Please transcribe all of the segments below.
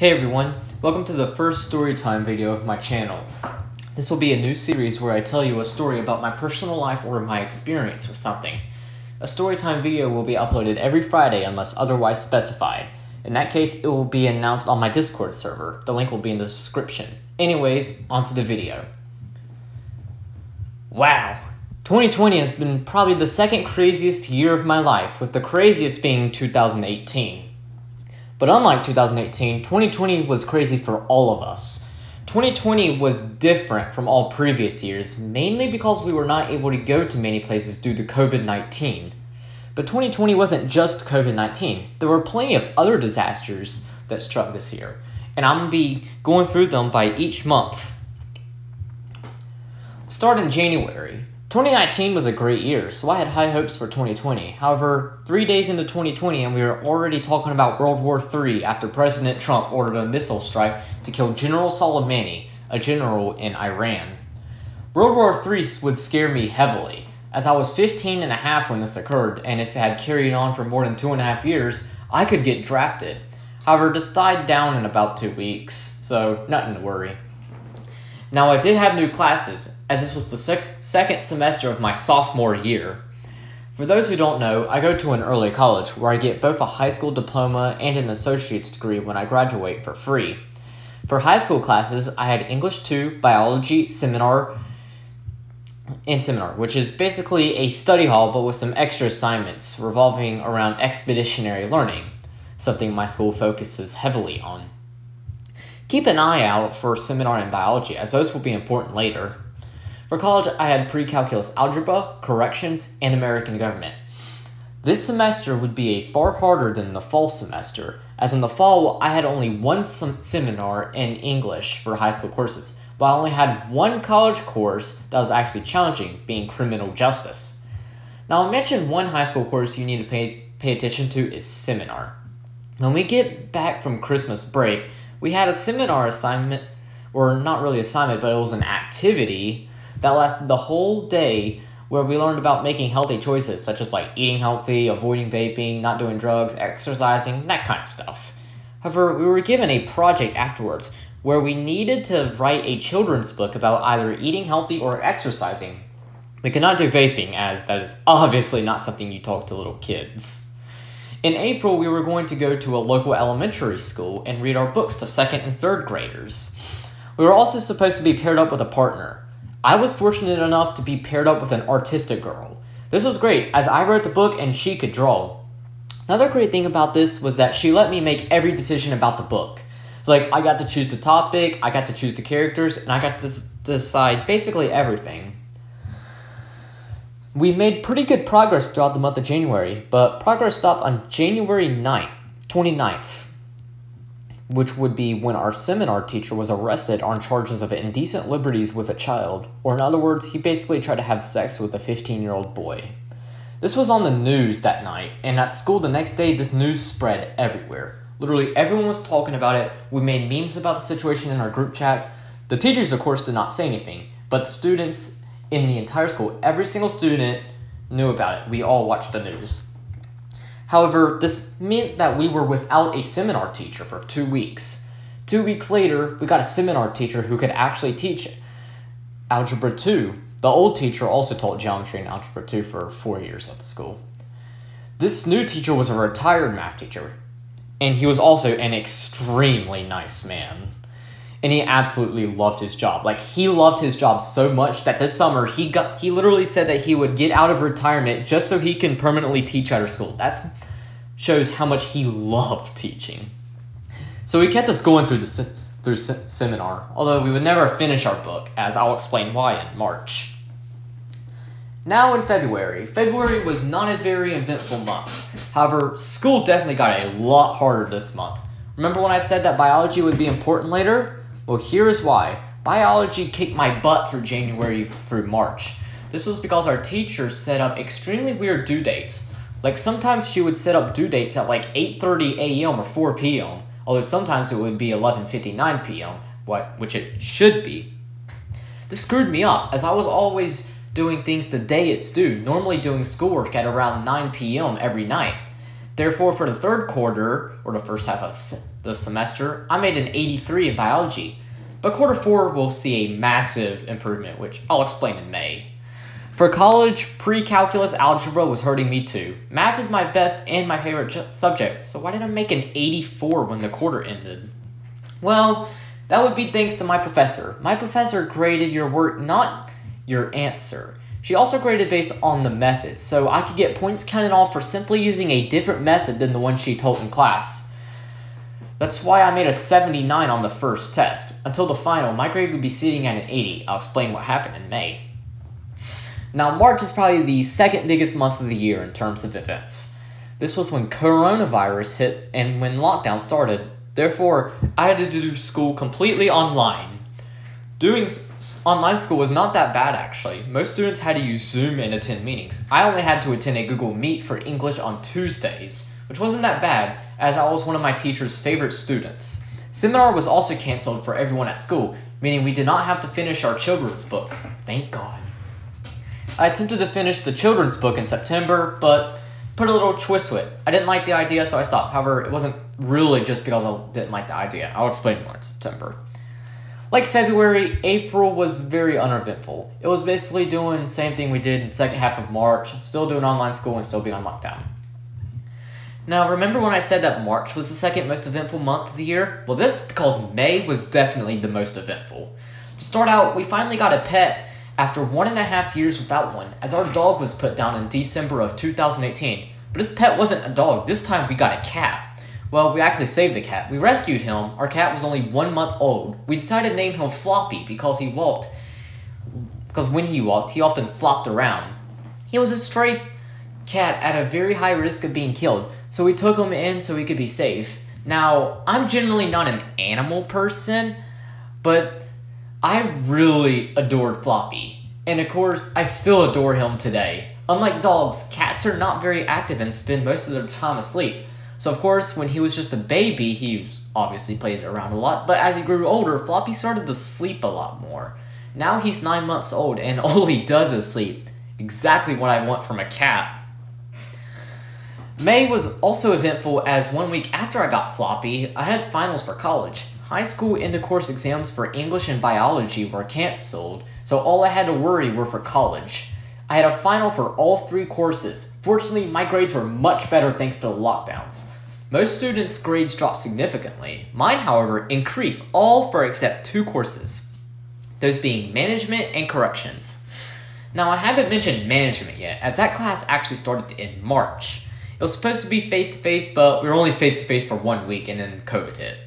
Hey everyone, welcome to the first Storytime video of my channel. This will be a new series where I tell you a story about my personal life or my experience with something. A Storytime video will be uploaded every Friday unless otherwise specified. In that case, it will be announced on my Discord server. The link will be in the description. Anyways, onto the video. Wow! 2020 has been probably the second craziest year of my life, with the craziest being 2018. But unlike 2018, 2020 was crazy for all of us. 2020 was different from all previous years, mainly because we were not able to go to many places due to COVID-19. But 2020 wasn't just COVID-19. There were plenty of other disasters that struck this year, and I'm going to be going through them by each month. Start in January. 2019 was a great year, so I had high hopes for 2020. However, 3 days into 2020 and we were already talking about World War III after President Trump ordered a missile strike to kill General Soleimani, a general in Iran. World War III would scare me heavily, as I was 15 and a half when this occurred, and if it had carried on for more than 2.5 years, I could get drafted. However, this died down in about 2 weeks, so nothing to worry. Now, I did have new classes, as this was the second semester of my sophomore year. For those who don't know, I go to an early college where I get both a high school diploma and an associate's degree when I graduate for free. For high school classes, I had English 2, Biology, Seminar, which is basically a study hall but with some extra assignments revolving around expeditionary learning, something my school focuses heavily on. Keep an eye out for Seminar and Biology, as those will be important later. For college, I had pre-calculus algebra, corrections, and American government. This semester would be far harder than the fall semester, as in the fall, I had only one seminar in English for high school courses, while I only had one college course that was actually challenging, being criminal justice. Now, I mentioned one high school course you need to pay attention to is Seminar. When we get back from Christmas break, we had a seminar assignment, or not really assignment, but it was an activity that lasted the whole day where we learned about making healthy choices, such as like eating healthy, avoiding vaping, not doing drugs, exercising, that kind of stuff. However, we were given a project afterwards where we needed to write a children's book about either eating healthy or exercising. We could not do vaping, as that is obviously not something you talk to little kids. In April, we were going to go to a local elementary school and read our books to 2nd and 3rd graders. We were also supposed to be paired up with a partner. I was fortunate enough to be paired up with an artistic girl. This was great, as I wrote the book and she could draw. Another great thing about this was that she let me make every decision about the book. It's like, I got to choose the topic, I got to choose the characters, and I got to decide basically everything. We made pretty good progress throughout the month of January, but progress stopped on January 29th, which would be when our seminar teacher was arrested on charges of indecent liberties with a child, or in other words, he basically tried to have sex with a 15-year-old boy. This was on the news that night, and at school the next day, this news spread everywhere. Literally everyone was talking about it. We made memes about the situation in our group chats. The teachers, of course, did not say anything, but the students in the entire school, every single student knew about it. We all watched the news. However, this meant that we were without a seminar teacher for 2 weeks. 2 weeks later, we got a seminar teacher who could actually teach Algebra 2. The old teacher also taught Geometry and Algebra 2 for 4 years at the school. This new teacher was a retired math teacher, and he was also an extremely nice man. And he absolutely loved his job. Like, he loved his job so much that this summer, he literally said that he would get out of retirement just so he can permanently teach at our school. That shows how much he loved teaching. So he kept us going through seminar, although we would never finish our book, as I'll explain why in March. Now in February. February was not a very eventful month. However, school definitely got a lot harder this month. Remember when I said that biology would be important later? Well, here is why. Biology kicked my butt through January through March. This was because our teacher set up extremely weird due dates. Like, sometimes she would set up due dates at like 8:30 a.m. or 4 p.m., although sometimes it would be 11:59 p.m., which it should be. This screwed me up, as I was always doing things the day it's due, normally doing schoolwork at around 9 p.m. every night. Therefore, for the third quarter, or the first half of the semester, I made an 83 in biology. But quarter 4 will see a massive improvement, which I'll explain in May. For college, pre-calculus algebra was hurting me too. Math is my best and my favorite subject, so why did I make an 84 when the quarter ended? Well, that would be thanks to my professor. My professor graded your work, not your answer. She also graded based on the method, so I could get points counted off for simply using a different method than the one she taught in class. That's why I made a 79 on the first test. Until the final, my grade would be sitting at an 80. I'll explain what happened in May. Now, March is probably the second biggest month of the year in terms of events. This was when coronavirus hit and when lockdown started. Therefore, I had to do school completely online. Doing online school was not that bad, actually. Most students had to use Zoom and attend meetings. I only had to attend a Google Meet for English on Tuesdays, which wasn't that bad, as I was one of my teacher's favorite students. Seminar was also canceled for everyone at school, meaning we did not have to finish our children's book. Thank God. I attempted to finish the children's book in September, but put a little twist to it. I didn't like the idea, so I stopped. However, it wasn't really just because I didn't like the idea. I'll explain more in September. Like February, April was very uneventful. It was basically doing the same thing we did in the second half of March, still doing online school and still being on lockdown. Now, remember when I said that March was the second most eventful month of the year? Well, this is because May was definitely the most eventful. To start out, we finally got a pet after 1.5 years without one, as our dog was put down in December of 2018. But this pet wasn't a dog, this time we got a cat. Well, we actually saved the cat. We rescued him. Our cat was only 1 month old. We decided to name him Floppy because when he walked, he often flopped around. He was a stray cat at a very high risk of being killed, so we took him in so he could be safe. Now, I'm generally not an animal person, but I really adored Floppy. And of course, I still adore him today. Unlike dogs, cats are not very active and spend most of their time asleep. So of course, when he was just a baby, he obviously played around a lot, but as he grew older, Floppy started to sleep a lot more. Now he's 9 months old, and all he does is sleep. Exactly what I want from a cat. May was also eventful as 1 week after I got Floppy, I had finals for college. High school end-of-course exams for English and biology were canceled, so all I had to worry were for college. I had a final for all 3 courses. Fortunately, my grades were much better thanks to the lockdowns. Most students' grades dropped significantly. Mine, however, increased all for except 2 courses, those being management and corrections. Now, I haven't mentioned management yet, as that class actually started in March. It was supposed to be face-to-face, but we were only face-to-face for 1 week and then COVID hit.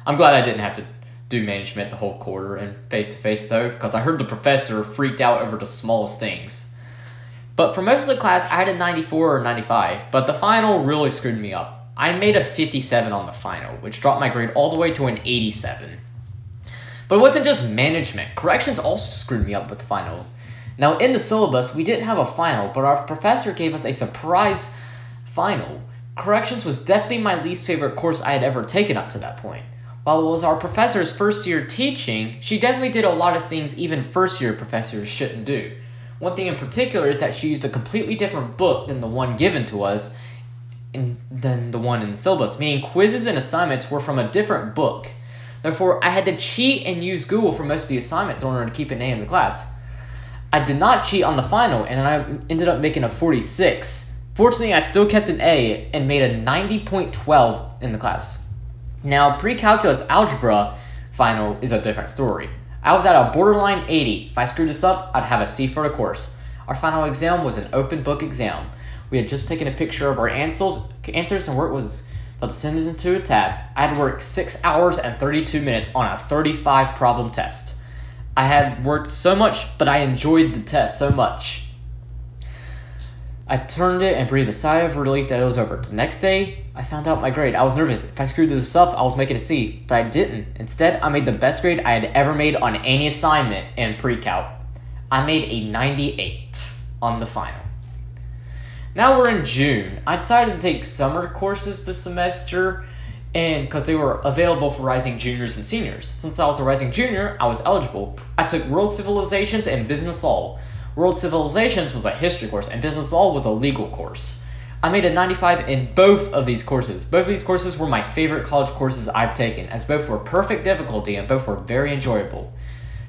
I'm glad I didn't have to do management the whole quarter and face-to-face though, because I heard the professor freaked out over the smallest things. But for most of the class, I had a 94 or 95, but the final really screwed me up. I made a 57 on the final, which dropped my grade all the way to an 87. But it wasn't just management. Corrections also screwed me up with the final. Now, in the syllabus, we didn't have a final, but our professor gave us a surprise final. Corrections was definitely my least favorite course I had ever taken up to that point. While it was our professor's first year teaching, she definitely did a lot of things even first year professors shouldn't do. One thing in particular is that she used a completely different book than the one given to us, than the one in the syllabus, meaning quizzes and assignments were from a different book. Therefore, I had to cheat and use Google for most of the assignments in order to keep an A in the class. I did not cheat on the final, and I ended up making a 46. Fortunately, I still kept an A and made a 90.12 in the class. Now, pre-calculus algebra final is a different story. I was at a borderline 80. If I screwed this up, I'd have a C for the course. Our final exam was an open book exam. We had just taken a picture of our answers and work was about to send it into a tab. I had worked 6 hours and 32 minutes on a 35 problem test. I had worked so much, but I enjoyed the test so much. I turned it and breathed a sigh of relief that it was over. The next day, I found out my grade. I was nervous. If I screwed this up, I was making a C, but I didn't. Instead, I made the best grade I had ever made on any assignment in pre-calc. I made a 98 on the final. Now we're in June. I decided to take summer courses this semester, and because they were available for rising juniors and seniors. Since I was a rising junior, I was eligible. I took World Civilizations and Business Law. World Civilizations was a history course, and Business Law was a legal course. I made a 95 in both of these courses. Both of these courses were my favorite college courses I've taken, as both were perfect difficulty and both were very enjoyable.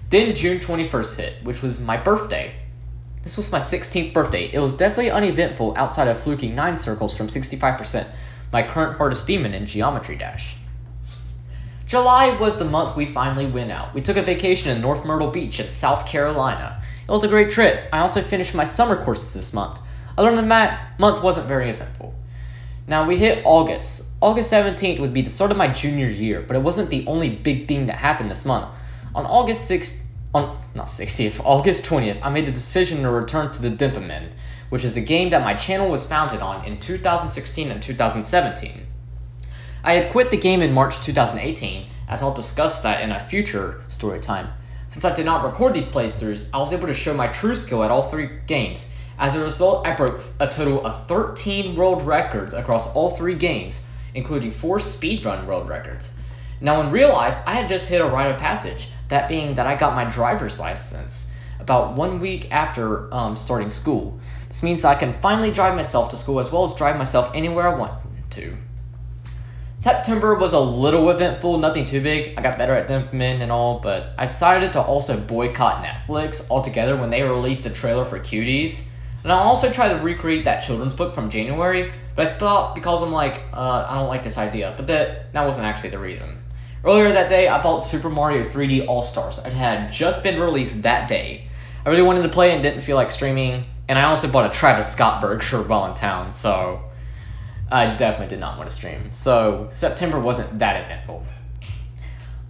Then June 21st hit, which was my birthday. This was my 16th birthday. It was definitely uneventful outside of fluking 9 circles from 65%, my current hardest demon in Geometry Dash. July was the month we finally went out. We took a vacation in North Myrtle Beach in South Carolina. It was a great trip. I also finished my summer courses this month. Other than that, month wasn't very eventful. Now we hit August. August 17th would be the start of my junior year, but it wasn't the only big thing that happened this month. On August 20th, I made the decision to return to the Dimperman, which is the game that my channel was founded on in 2016 and 2017. I had quit the game in March 2018, as I'll discuss that in a future story time. Since I did not record these playthroughs, I was able to show my true skill at all 3 games. As a result, I broke a total of 13 world records across all 3 games, including 4 speedrun world records. Now in real life, I had just hit a rite of passage, that being that I got my driver's license about 1 week after starting school. This means that I can finally drive myself to school as well as drive myself anywhere I want to. September was a little eventful, nothing too big. I got better at Dimperman and all, but I decided to also boycott Netflix altogether when they released a trailer for Cuties. And I also tried to recreate that children's book from January, but I stopped because I'm like, I don't like this idea. But that wasn't actually the reason. Earlier that day, I bought Super Mario 3D All-Stars. It had just been released that day. I really wanted to play it and didn't feel like streaming. And I also bought a Travis Scott burger while in town, so I definitely did not want to stream. So September wasn't that eventful.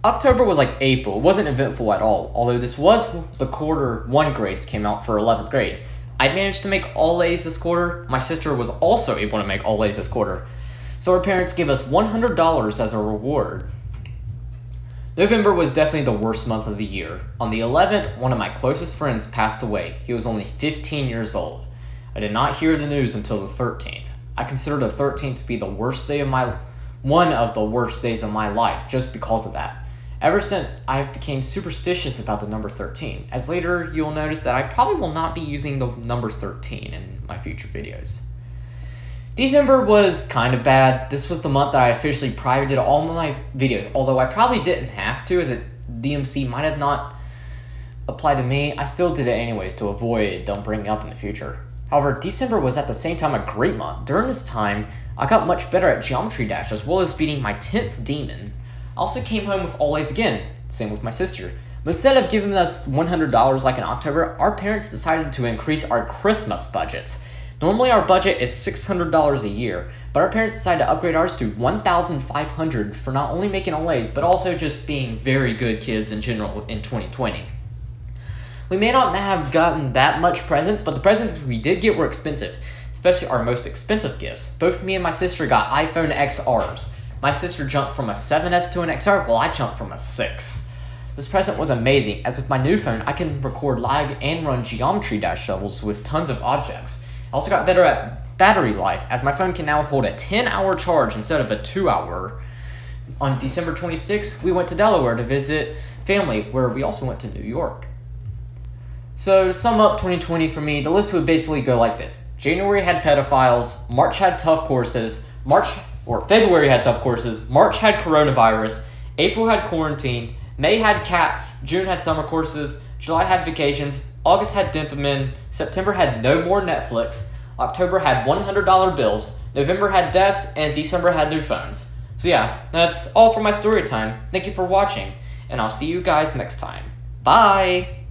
October was like April. It wasn't eventful at all, although this was the quarter 1 grades came out for 11th grade. I managed to make all A's this quarter. My sister was also able to make all A's this quarter. So our parents gave us $100 as a reward. November was definitely the worst month of the year. On the 11th, one of my closest friends passed away. He was only 15 years old. I did not hear the news until the 13th. I consider the 13th to be the worst day of one of the worst days of my life just because of that. Ever since, I have become superstitious about the number 13, as later you'll notice that I probably will not be using the number 13 in my future videos. December was kind of bad. This was the month that I officially privated all my videos, although I probably didn't have to, as a DMC might have not applied to me. I still did it anyways to avoid them bringing up in the future. However, December was at the same time a great month. During this time, I got much better at Geometry Dash, as well as beating my 10th demon. I also came home with all A's again, same with my sister. But instead of giving us $100 like in October, our parents decided to increase our Christmas budgets. Normally our budget is $600 a year, but our parents decided to upgrade ours to $1,500 for not only making all A's, but also just being very good kids in general in 2020. We may not have gotten that much presents, but the presents we did get were expensive, especially our most expensive gifts. Both me and my sister got iPhone XRs. My sister jumped from a 7S to an XR, while I jumped from a 6. This present was amazing, as with my new phone, I can record live and run Geometry Dash levels with tons of objects. I also got better at battery life, as my phone can now hold a 10-hour charge instead of a 2-hour. On December 26th, we went to Delaware to visit family, where we also went to New York. So to sum up 2020 for me, the list would basically go like this. January had pedophiles, March had tough courses, February had tough courses, March had coronavirus, April had quarantine, May had cats, June had summer courses, July had vacations, August had Dimperman, September had no more Netflix, October had $100 bills, November had deaths, and December had new phones. So yeah, that's all for my story time. Thank you for watching, and I'll see you guys next time. Bye!